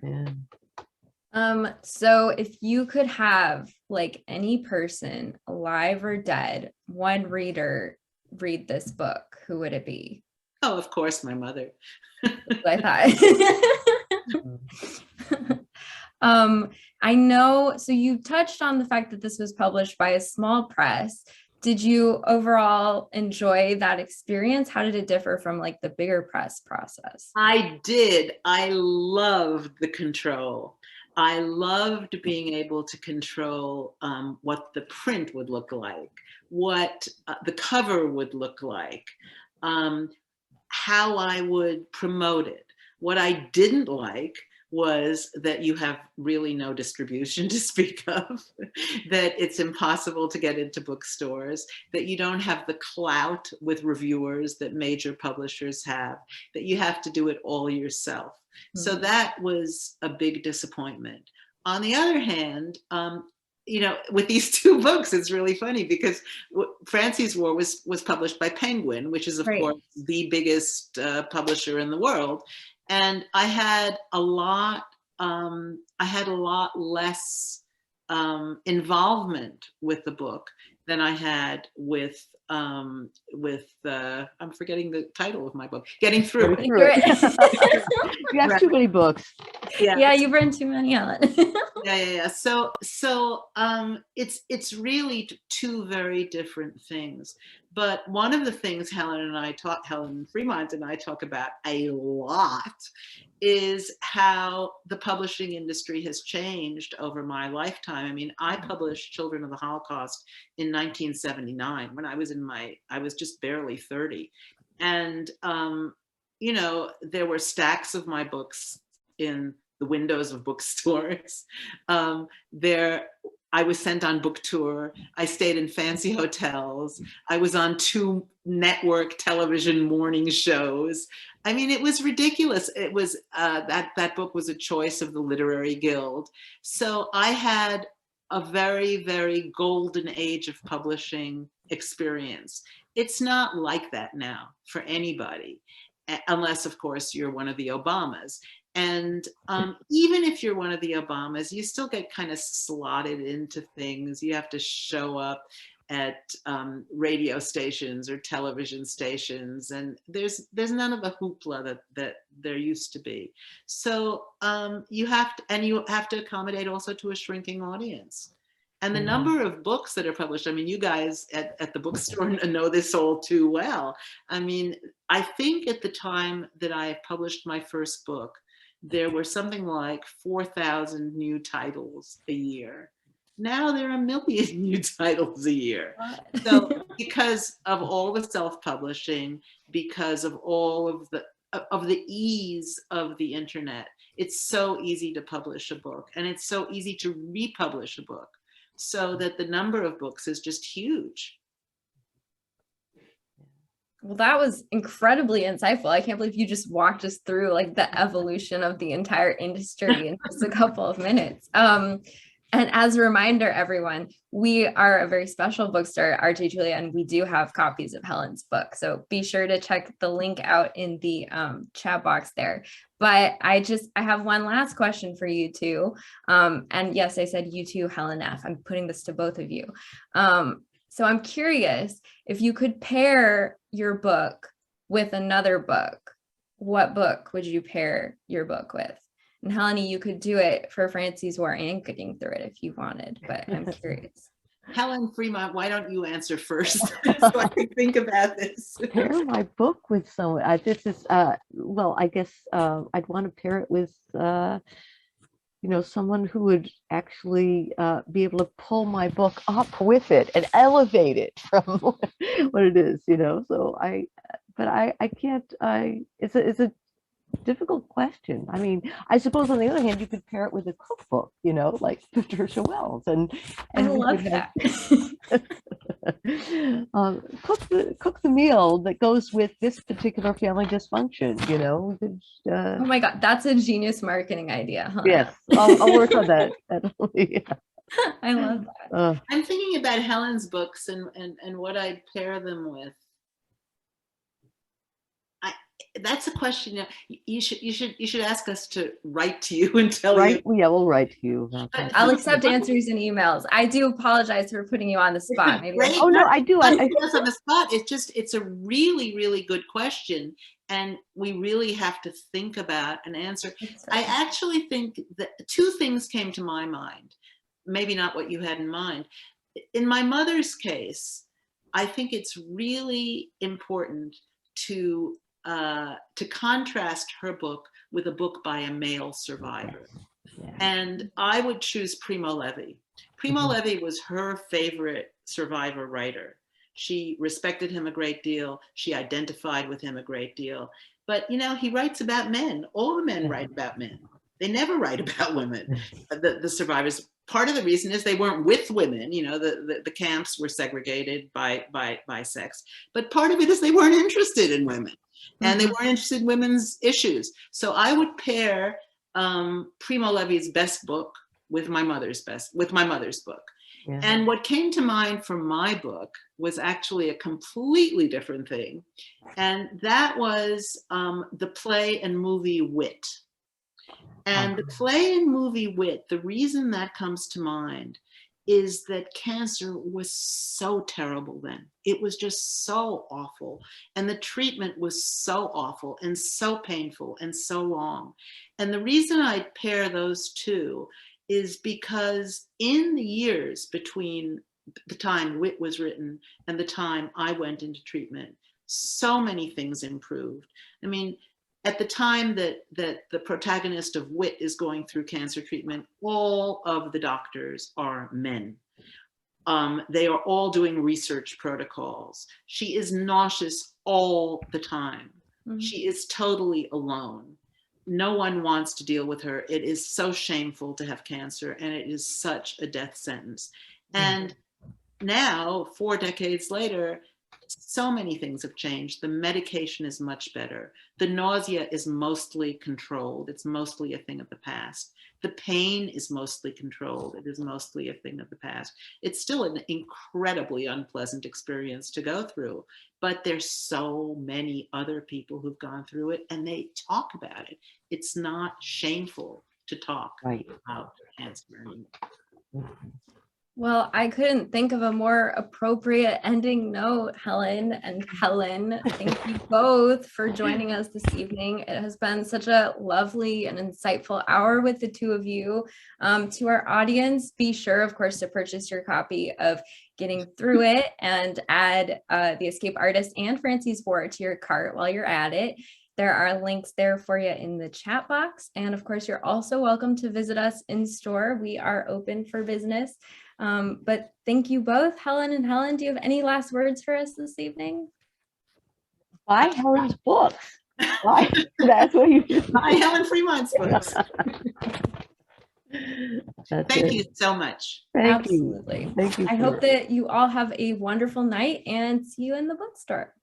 Yeah. So if you could have like any person, alive or dead, one reader read this book, who would it be? Oh, of course, my mother. That's what I thought. I know, so you touched on the fact that this was published by a small press. Did you overall enjoy that experience? How did it differ from like the bigger press process? I did. I loved the control. I loved being able to control what the print would look like, what the cover would look like, how I would promote it. What I didn't like was that you have really no distribution to speak of, that it's impossible to get into bookstores, that you don't have the clout with reviewers that major publishers have, that you have to do it all yourself. So that was a big disappointment. On the other hand, with these two books, it's really funny because Franci's War was published by Penguin, which is, of course, the biggest publisher in the world. And I had a lot less involvement with the book than I had with I'm forgetting the title of my book, Getting Through It. You have too many books. Yeah, you've written too many, Helen. Yeah. So it's really two very different things. But one of the things Helen Fremont and I talk about a lot is how the publishing industry has changed over my lifetime. I mean, I published Children of the Holocaust in 1979 when I was just barely 30. And, you know, there were stacks of my books in the windows of bookstores. I was sent on book tour. I stayed in fancy hotels. I was on 2 network television morning shows. I mean, it was ridiculous. It was that book was a choice of the Literary Guild. So I had a very, very golden age of publishing experience. It's not like that now for anybody, unless, of course, you're one of the Obamas. And even if you're one of the Obamas, you still get kind of slotted into things. You have to show up at radio stations or television stations, and there's none of the hoopla that there used to be. So you have to accommodate also to a shrinking audience. And the number of books that are published, I mean, you guys at the bookstore know this all too well. I mean, I think at the time that I published my first book, there were something like 4,000 new titles a year. Now there are 1 million new titles a year. So because of all the self-publishing, because of all of the ease of the internet, it's so easy to publish a book, and it's so easy to republish a book, so that the number of books is just huge. Well, that was incredibly insightful. I can't believe you just walked us through like the evolution of the entire industry in just a couple of minutes. And as a reminder, everyone, we are a very special bookstore, RJ Julia, and we do have copies of Helen's book. So be sure to check the link out in the chat box there. But I have one last question for you two. And yes, I said you too, Helen F. I'm putting this to both of you. So I'm curious, if you could pair your book with another book, what book would you pair your book with? And Helen, you could do it for Francie's War and Getting Through It if you wanted, but I'm curious. Helen Fremont, why don't you answer first so I can think about this? Pair my book with someone. This is, well, I guess I'd want to pair it with, you know, someone who would actually be able to pull my book up with it and elevate it from what it is, you know. So I can't. It's a difficult question. I mean, I suppose on the other hand, you could pair it with a cookbook, you know, like Patricia Wells, and I love that. cook the meal that goes with this particular family dysfunction, you know. Oh my God, that's a genius marketing idea, huh? Yes, I'll work on that. Yeah. I love that. I'm thinking about Helen's books and what I'd pair them with. That's a question you should ask us to write to you and tell you. Yeah, we'll write to you about that. I'll accept answers and emails. I do apologize for putting you on the spot. Maybe oh no, I do. On the spot. It's a really, really good question, and we really have to think about an answer. I actually think that 2 things came to my mind, maybe not what you had in mind. In my mother's case, I think it's really important to contrast her book with a book by a male survivor. Yeah. And I would choose Primo Levi. Primo Levi was her favorite survivor writer. She respected him a great deal. She identified with him a great deal. But, you know, he writes about men. All the men write about men. They never write about women, the survivors. Part of the reason is they weren't with women. You know, the camps were segregated by sex. But part of it is they weren't interested in women. And they weren't interested in women's issues. So I would pair Primo Levi's best book with my mother's book. Yeah. And what came to mind for my book was actually a completely different thing. And that was the play and movie Wit. And the play and movie Wit, the reason that comes to mind is that cancer was so terrible then. It was just so awful. And the treatment was so awful and so painful and so long. And the reason I pair those two is because in the years between the time Wit was written and the time I went into treatment, so many things improved. I mean, at the time that the protagonist of Wit is going through cancer treatment, all of the doctors are men. They are all doing research protocols. She is nauseous all the time. Mm-hmm. She is totally alone. No one wants to deal with her. It is so shameful to have cancer, and it is such a death sentence. And now, 4 decades later, so many things have changed. The medication is much better. The nausea is mostly controlled. It's mostly a thing of the past. The pain is mostly controlled. It is mostly a thing of the past. It's still an incredibly unpleasant experience to go through, but there's so many other people who've gone through it, and they talk about it. It's not shameful to talk about cancer anymore. Well, I couldn't think of a more appropriate ending note, Helen and Helen. Thank you both for joining us this evening. It has been such a lovely and insightful hour with the two of you. To our audience, be sure, of course, to purchase your copy of Getting Through It and add The Escape Artist and Franci's War to your cart while you're at it. There are links there for you in the chat box. And of course, you're also welcome to visit us in store. We are open for business. But thank you both, Helen and Helen. Do you have any last words for us this evening? Buy Helen's books. That's what you should buy Helen Fremont's books. Thank you so much. Absolutely. Thank you. I hope that you all have a wonderful night and see you in the bookstore.